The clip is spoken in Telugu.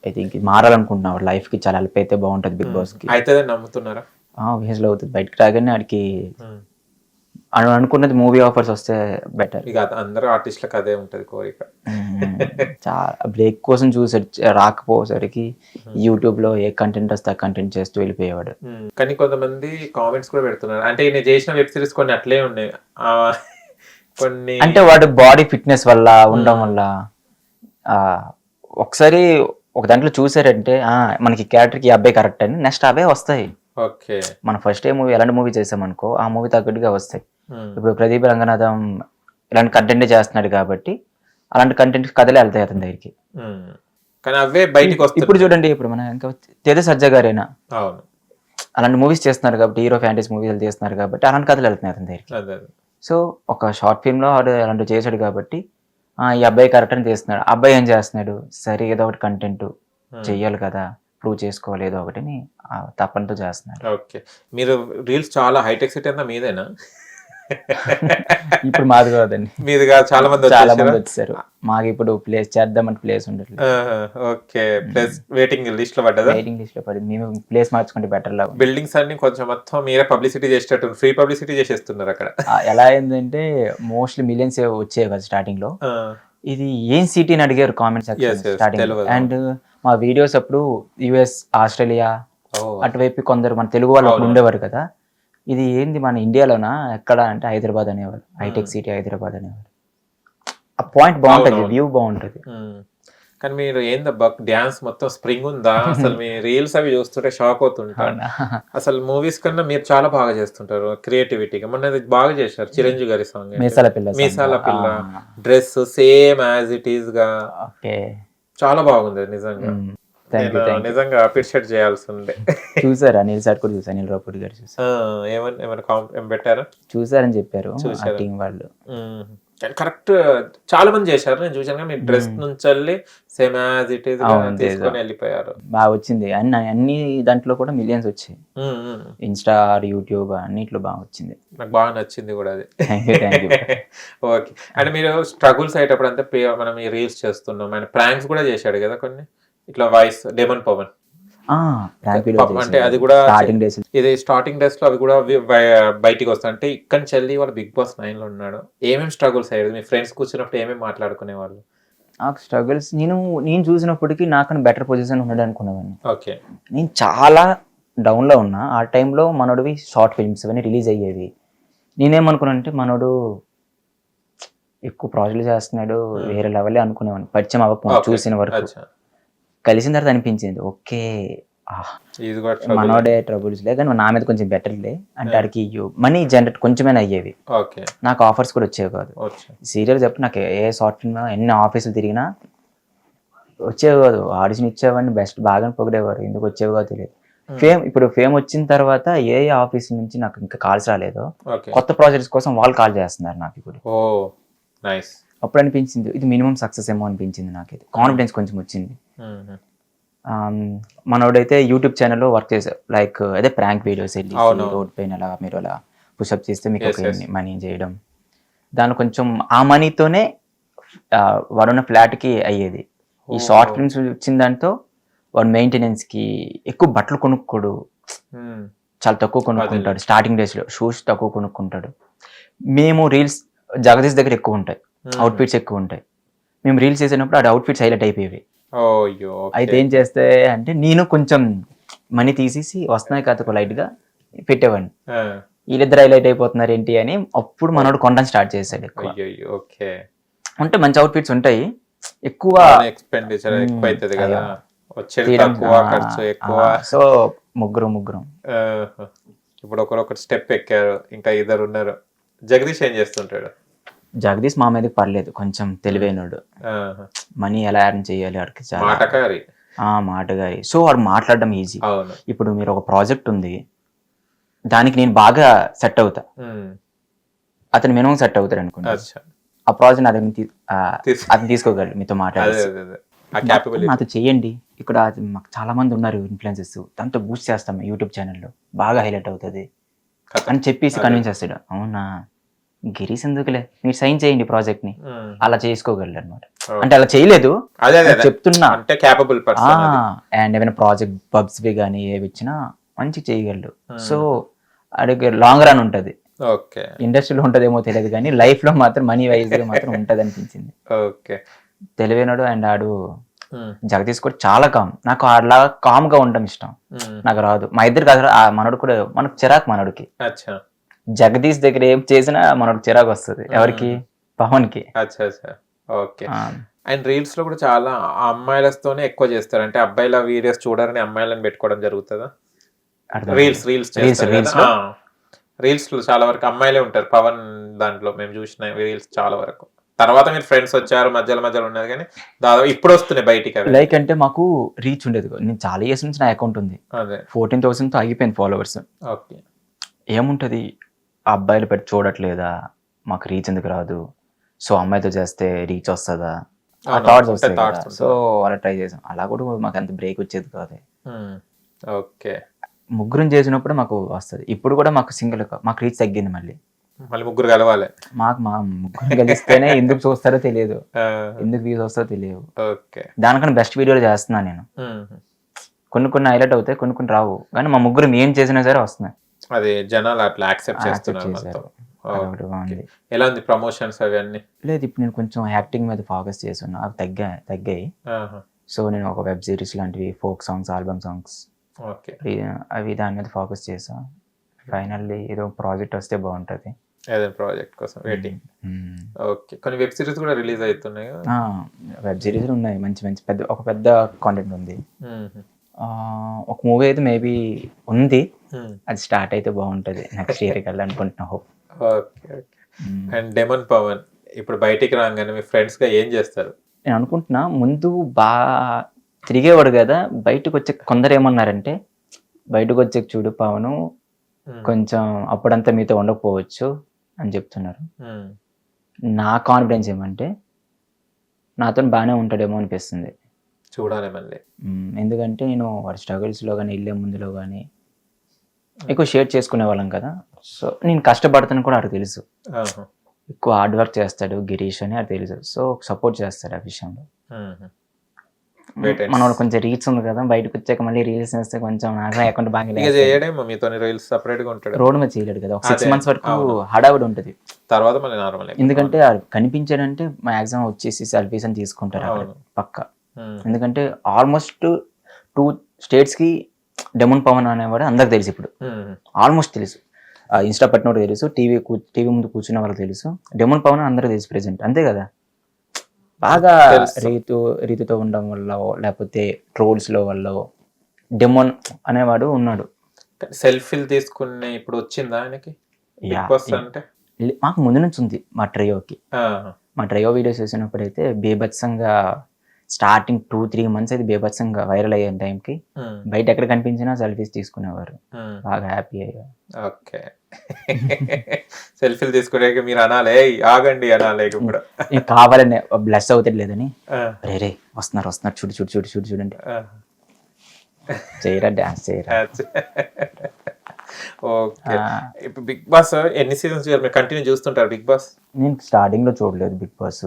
ఐ థింక్ ఇది మారాలనుకుంటున్నాడు, లైఫ్ కి చాలా హెల్ప్ అయితే బాగుంటది బిగ్ బాస్ కి. అయితే నమ్ముతున్నారా? ఆబ్వియస్లీ అవుతుంది. బయటకు రాగానే ఆడికి అనుకున్నది మూవీ ఆఫర్స్ వస్తే బెటర్. ఇక అందరూ ఆర్టిస్టులకు అదే ఉంటది కోరిక. చాలా బ్రేక్ కోసం చూసాడు, రాకపోసరికి యూట్యూబ్ లో ఏ కంటెంట్ వస్తే ఆ కంటెంట్ చేస్తూ వెళ్ళిపోయేవాడు. కానీ కొంతమంది కామెంట్స్ కూడా పెడుతున్నారు, అంటే ఈయన చేసిన వెబ్ సిరీస్ కొన్ని అట్లే ఉన్నాయి, కొన్ని అంటే వాడు బాడీ ఫిట్నెస్ వల్ల ఉండడం వల్ల ఒకసారి ఒక దాంట్లో చూసారంటే మనకి క్యారెక్టర్ కి అబ్బాయి కరెక్ట్ అని నెక్స్ట్ అవే వస్తాయి. ఓకే, మన ఫస్ట్ ఏ మూవీ ఎలాంటి మూవీ చేసామనుకో ఆ మూవీ తగ్గట్టుగా వస్తాయి. ఇప్పుడు ప్రదీప్ రంగనాథం ఇలాంటి కంటెంట్ చేస్తున్నాడు కాబట్టి అలాంటి కంటెంట్ కథలే వెళ్తాయి అతని దగ్గరికి. కానీ అవే బయటికి వస్తాయి. ఇప్పుడు చూడండి, ఇప్పుడు మన ఇంకా తేజ సజ్జా గారైనా అవును అలాంటి మూవీస్ చేస్తున్నారు కాబట్టి, హీరో ఫ్యాంటసీ మూవీస్ చేస్తున్నారు కాబట్టి అలాంటి కథలు వెళ్తున్నాయి అతని దగ్గరికి. సో ఒక షార్ట్ ఫిల్మ్ లో వాడు అలాంటివి చేశాడు కాబట్టి ఈ అబ్బాయి కరెక్ట్ అని తీస్తున్నాడు. అబ్బాయి ఏం చేస్తున్నాడు, సరే ఏదో ఒకటి కంటెంట్ చెయ్యాలి కదా, ప్రూవ్ చేసుకోవాలి ఏదో ఒకటిని తప్పనితో చేస్తున్నాడు. ఓకే, మీరు రీల్స్ చాలా హైటెక్ సిటీ అంతా మీదేనా? ఇప్పుడు మాది కాదండి, మీది కాదు, చాలా మంది వచ్చారు. మాకు ఇప్పుడు ప్లేస్ చేద్దామంటే ప్లేస్ ఉండట్లేదు. ఓకే, ప్లేస్ వెయిటింగ్ లిస్ట్ లో పడ్డదా? వెయిటింగ్ లిస్ట్ లో పడింది. మేము ప్లేస్ మార్చుకుంటే బెటర్ లా. బిల్డింగ్స్ అన్ని కొంచెం మొత్తం మీరే పబ్లిసిటీ చేసేటట్టు, ఫ్రీ పబ్లిసిటీ చేసేస్తున్నారు అక్కడ. ఎలా అయిందంటే మోస్ట్లీ మిలియన్స్ వచ్చాయి కదా స్టార్టింగ్ లో. ఇది ఏం సిటీ అని అడిగారు కామెంట్స్ స్టార్టింగ్. అండ్ మా వీడియోస్ అప్పుడు యుఎస్, ఆస్ట్రేలియా అటువైపు కొందరు మన తెలుగు వాళ్ళు అప్పుడు ఉండేవారు కదా. ఇది ఏంది మన ఇండియాలోనా ఎక్కడ అంటే హైదరాబాద్ అనేవారు, హైటెక్ సిటీ హైదరాబాద్ అనేవారు. ఆ పాయింట్ బాగుంటది, వ్యూ బాగుంటది. కానీ మీరు ఏందబ్బా డ్యాన్స్ మొత్తం స్ప్రింగ్ ఉందా అసలు? మీ రీల్స్ అవి చూస్తుంటే షాక్ అవుతుంటారు. అసలు మూవీస్ కన్నా మీరు చాలా బాగా చేస్తుంటారు క్రియేటివిటీగా. మొన్న బాగా చేశారు చిరంజీవి గారి సాంగ్ మీసాల పిల్ల, dress same as it is గా చాలా బాగుంది నిజంగా. నిజంగా అప్రిషియేట్ చేయాల్సి ఉండే. చూసారా అనిల్ సార్ కూడా చూసారు, అనిల్ రాపూర్ గారు చూసారు. ఏమైనా పెట్టారా? చూసారని చెప్పారు వాళ్ళు. కరెక్ట్, చాలా మంది చేశారు నేను చూసాను. మీ డ్రెస్ నుంచి వెళ్ళి సేమ్ యాజ్ ఇట్ ఈస్ తీసుకొని వెళ్ళిపోయారు. బాగా వచ్చింది. అన్ని దాంట్లో కూడా మిలియన్స్ వచ్చాయి, ఇన్స్టా, యూట్యూబ్ అన్నిట్లో బాగా వచ్చింది. నాకు బాగా నచ్చింది కూడా అది. ఓకే, అంటే మీరు స్ట్రగుల్స్ అయ్యేటప్పుడు అంతా మనం ఈ రీల్స్ చేస్తున్నాం, ఆయన ప్రాంక్స్ కూడా చేశాడు కదా కొన్ని, ఇట్లా వాయిస్ డెమన్ పవన్ అంటే అది కూడా ఇది స్టార్టింగ్ డేస్ లో అవి కూడా బయటికి వస్తాయి. అంటే ఇక్కడ చెల్లి వాళ్ళు బిగ్ బాస్ 9 లో ఉన్నాడు. ఏమేమి స్ట్రగుల్స్ అయ్యేది? మీ ఫ్రెండ్స్ కూర్చున్నప్పుడు ఏమేమి మాట్లాడుకునే వాళ్ళు? నాకు స్ట్రగుల్స్ నేను చూసినప్పటికీ నాకన్నా బెటర్ పొజిషన్ ఉన్నాడు అనుకునేవాడిని. ఓకే, నేను చాలా డౌన్ లో ఉన్నా. ఆ టైంలో మనోడివి షార్ట్ ఫిల్మ్స్ అవన్నీ రిలీజ్ అయ్యేవి. నేనేమనుకున్నానంటే మనోడు ఎక్కువ ప్రాజెక్టులు చేస్తున్నాడు, వేరే లెవెలే అనుకునేవాడిని పరిచయం అవ్వకుండా. చూసిన వరకు కలిసిన తర్వాత అనిపించింది ఓకే మనోడే ట్రబుల్స్ లే, కానీ నా మీద కొంచెం బెటర్లే అంటే ఆడికి మనీ జనరేట్ కొంచెమైనా అయ్యేవి. నాకు ఆఫర్స్ కూడా వచ్చేవి కాదు. సీరియల్ చెప్పి నాకు ఏ షార్ట్ ఫిల్మ్ ఎన్ని ఆఫీసులు తిరిగినా వచ్చేవి కాదు. ఆడిషన్ ఇచ్చేవాడిని బెస్ట్ బాగా పొగిడేవారు, ఎందుకు వచ్చేవి కాదు తెలియదు. ఇప్పుడు ఫేమ్ వచ్చిన తర్వాత ఏ ఆఫీస్ నుంచి నాకు ఇంకా కాల్స్ రాలేదు. కొత్త ప్రాజెక్ట్స్ కోసం వాళ్ళు కాల్ చేస్తున్నారు నాకు ఇప్పుడు. అప్పుడు అనిపించింది ఇది మినిమం సక్సెస్ ఏమో అనిపించింది. నాకు ఇది కాన్ఫిడెన్స్ కొంచెం వచ్చింది. మనోడైతే యూట్యూబ్ ఛానల్లో వర్క్ చేశారు, లైక్ అదే ప్రాంక్ వీడియోస్ వెళ్ళి రోడ్ పైన అలా మీరు అలా పుషప్ చేస్తే మీకు ఒక మనీ చేయడం. దానిలో కొంచెం ఆ మనీతోనే వాడున్న ఫ్లాట్కి అయ్యేది. ఈ షార్ట్ ఫిల్మ్స్ వచ్చిన దాంతో వాడు మెయింటెనెన్స్కి ఎక్కువ బట్టలు కొనుక్కోడు, చాలా తక్కువ కొనుక్కుంటాడు. స్టార్టింగ్ డేస్లో షూస్ తక్కువ కొనుక్కుంటాడు. మేము రీల్స్ జగదీష్ దగ్గర ఎక్కువ ఉంటాయి, అవుట్ఫిట్స్ ఎక్కువ ఉంటాయి. మేము రీల్స్ చేసినప్పుడు ఆ అవుట్ఫిట్స్ హైలైట్ అయిపోయేవి. అయితే ఏం చేస్తే అంటే నేను కొంచెం మనీ తీసేసి వస్తున్నాయి కదా లైట్ గా పెట్టేవాడిని. వీళ్ళిద్దరు హైలైట్ అయిపోతున్నారు ఏంటి అని అప్పుడు మనోడు కొనడం స్టార్ట్ చేశాడు. అంటే మంచి అవుట్ఫిట్స్ ఉంటాయి, ఎక్కువ ఎక్స్పెండిచర్ ఎక్కువ అవుతుంది కదా, సో ముగ్గురు ఇప్పుడు ఒకరొకరు స్టెప్ ఎక్కారు, ఇంకా ఇద్దరు ఉన్నారు. జగదీష్ ఏం చేస్తుంటాడు? జగదీష్ మా మీదకి పర్లేదు, కొంచెం తెలివైనడు. మనీ ఎలా ఎర్న్ చేయాలి వాడికి మాటగారి. సో వాడు మాట్లాడడం ఈజీ. ఇప్పుడు మీరు ఒక ప్రాజెక్ట్ ఉంది, దానికి నేను బాగా సెట్ అవుతా, అతను మినిమం సెట్ అవుతాడు అనుకోండి. ఆ ప్రాజెక్ట్ అతను తీసుకోగలడు మీతో మాట్లాడి, నాతో చెయ్యండి, ఇక్కడ మాకు చాలా మంది ఉన్నారు ఇన్ఫ్లుయెన్సర్స్, దాంతో బూస్ట్ చేస్తాం యూట్యూబ్ ఛానల్లో, బాగా హైలైట్ అవుతుంది అని చెప్పేసి కన్విన్స్ చేస్తాడు. అవునా గిరీష్ ఎందుకులే మీరు సైన్ చేయండి ప్రాజెక్ట్ ని, ఉమ్. అలా చేసుకోగలరు అనమాట. Okay. అంటే అలా చేయలేదు, అదే అదే నేను చెప్తున్నా. అంటే క్యాపబుల్ పర్సన్. అండ్ ఏమైనా ప్రాజెక్ట్ పబ్స్వి కానీ ఏవి ఇచ్చినా మంచి చేయగలడు. సో అడిగే లాంగ్ రన్ ఉంటది. ఓకే ఇండస్ట్రీలో ఉంటదేమో తెలియదు కానీ లైఫ్ లో మాత్రం మనీ వైజ్ గా మాత్రం ఉంటది అనిపించింది. ఓకే. తెలివైనడు. అండ్ ఆడు జగదీష్ కూడా చాలా కామ్. నాకు అలా కామ్ గా ఉండడం ఇష్టం, నాకు రాదు. మా ఇద్దరికి అసలు ఆ మనోడు కూడా మనకు చిరాకు. మనోడికి అచ్చా జగదీష్ దగ్గర ఏం చేసినా మనోడు చిరాకు వస్తుంది. ఎవరికి? పవన్ కి. అచ్చా అచ్చా ఓకే. అండ్ రీల్స్ లో కూడా చాలా అమ్మాయిలతోనే ఎక్కువ చేస్తారు. అంటే అబ్బాయిల వీడియోస్ చూడాలని అమ్మాయిలను పెట్టుకోవడం జరుగుతుందా? రీల్స్ లో చాలా వరకు అమ్మాయిలే ఉంటారు పవన్ దాంట్లో. మేము చూసిన రీల్స్ చాలా వరకు. తర్వాత మీరు ఫ్రెండ్స్ వచ్చారు మధ్యలో ఉన్నారు కానీ దాదాపు ఇప్పుడు వస్తున్నాయి బయటికి అవి. లైక్ అంటే మాకు రీచ్ ఉండేది. నేను చాలా ఇయర్స్ నుంచి నా అకౌంట్ ఉంది, 14,000 తో ఆగిపోయింది ఫాలోవర్స్. ఓకే. ఏముంటది, ఆ అబ్బాయిలు పెట్టి చూడట్లేదా, మాకు రీచ్ ఎందుకు రాదు, సో అమ్మాయితో చేస్తే రీచ్ వస్తుందా, ఆ థాట్స్ వస్తాయి కదా. సో అలా ట్రై చేసాం. అలా కూడా మాకు అంత బ్రేక్ వచ్చేది కాదు. ఓకే. ముగ్గురం చేసినప్పుడు మాకు వస్తుంది. ఇప్పుడు కూడా మాకు సింగిల్ మాకు రీచ్ తగ్గింది. మళ్ళీ ముగ్గురు కలవాలి. మాకు మా ముగ్గురు కలిస్తేనే ఎందుకు చూస్తారో తెలియదు, ఎందుకు వ్యూస్ వస్తారో తెలియదు. దానికన్నా బెస్ట్ వీడియోలు చేస్తున్నాను నేను. కొన్ని హైలైట్ అవుతాయి, కొన్ని రావు. కానీ మా ముగ్గురు ఏం చేసినా సరే వస్తున్నాయి. అది జనాలు అట్లా యాక్సెప్ట్ చేస్తున్నారు. ఎలా ఉంది ప్రమోషన్స్ అవన్నీ? లేదు, ఇప్పుడు నేను కొంచెం యాక్టింగ్ మీద ఫోకస్ చేస్తున్నా. అవి తగ్గాయి. సో నేను ఒక వెబ్ సిరీస్ లాంటివి, ఫోక్ సాంగ్స్, ఆల్బమ్ సాంగ్స్, అవి దాని మీద ఫోకస్ చేసా. ఫైనల్లీ ఏదో ప్రాజెక్ట్ వస్తే బాగుంటది. ప్రాజెక్ట్ కోసం వెయిటింగ్. ఓకే. కొన్ని వెబ్ సిరీస్ కూడా రిలీజ్ అవుతున్నాయి. వెబ్ సిరీస్ ఉన్నాయి మంచి పెద్ద కాంటెంట్ ఉంది. ఒక మూవీ అయితే మేబీ ఉంది, అది స్టార్ట్ అయితే బాగుంటది. నెక్స్ట్ ఇయర్ కల్లా అనుకుంటున్నా. Hope. Okay. And demon Pavan ఇప్పుడు బయటికి రాగానే మీ ఫ్రెండ్స్ గా ఏం చేస్తారు? నేను అనుకుంటున్నా, ముందు బాగా తిరిగేవాడు కదా, బయటకు వచ్చే కొందరు ఏమన్నారంటే, బయటకు వచ్చే చూడు పవను కొంచెం అప్పుడంతా మీతో ఉండకపోవచ్చు అని చెప్తున్నారు. నా కాన్ఫిడెన్స్ ఏమంటే నాతో బాగానే ఉంటాడేమో అనిపిస్తుంది. చూడాలి మళ్ళీ. ఎందుకంటే నేను వాడి స్ట్రగుల్స్లో కానీ వెళ్ళే ముందులో కానీ ఎక్కువ షేర్ చేసుకునే వాళ్ళం కదా. సో నేను కష్టపడతాను కూడా అది తెలుసు. ఎక్కువ హార్డ్ వర్క్ చేస్తాడు గిరీష్ అని అది తెలుసు. సో సపోర్ట్ చేస్తాడు ఆ విషయంలో. మన కొంచెం రీల్స్ ఉంది కదా, బయటకు వచ్చాక మళ్ళీ రీల్స్ చేస్తే కొంచెం అకౌంట్ బాగా రోడ్ మీద చేయలేడు కదా. ఒక 6 months వరకు హడావుడి ఉంటుంది. తర్వాత మళ్ళీ నార్మల్. ఎందుకంటే కనిపించాడంటే మ్యాక్సిమం వచ్చేసి సెల్ఫీస్ అని తీసుకుంటారు పక్క. ఎందుకంటే ఆల్మోస్ట్ 2 states కి డెమన్ పవన్ అనేవాడు అందరికి తెలుసు. ఇప్పుడు ఆల్మోస్ట్ తెలుసు. ఇన్స్టా పట్టినోడు తెలుసు, టీవీ ముందు కూర్చున్న వాళ్ళకి తెలుసు. డెమన్ పవన్ అందరూ తెలుసు ప్రెసెంట్, అంతే కదా. బాగా రీతితో ఉండడం వల్ల లేకపోతే ట్రోల్స్ లో వల్ల డెమోన్ అనేవాడు ఉన్నాడు. సెల్ఫీలు తీసుకునే ఇప్పుడు వచ్చిందా ఆయనకి? అంటే మాకు ముందు నుంచి ఉంది. మా ట్రయో వీడియోస్ చేసినప్పుడు అయితే బేభత్సంగా స్టార్టింగ్ 2-3 months అయితే బేభత్సంగా వైరల్ అయ్యే టైంకి బయట ఎక్కడ కనిపించినా సెల్ఫీస్ తీసుకునేవారు. బాగా హ్యాపీ అయ్యా. ఓకే. సెల్ఫీలు తీసుకునే మీరు అనాలే ఆగండి అనాలే ఇప్పుడు కావాలని బ్లెస్ అవుతాడు లేదని, రే వస్తున్నారు చూడండి చేయరా డాన్స్ చేయరా. ఓకే. ఇప్పుడు బిగ్ బాస్ ఎన్ని సీజన్స్ కంటిన్యూ చూస్తుంటారు? బిగ్ బాస్ నేను స్టార్టింగ్ లో చూడలేదు బిగ్ బాస్.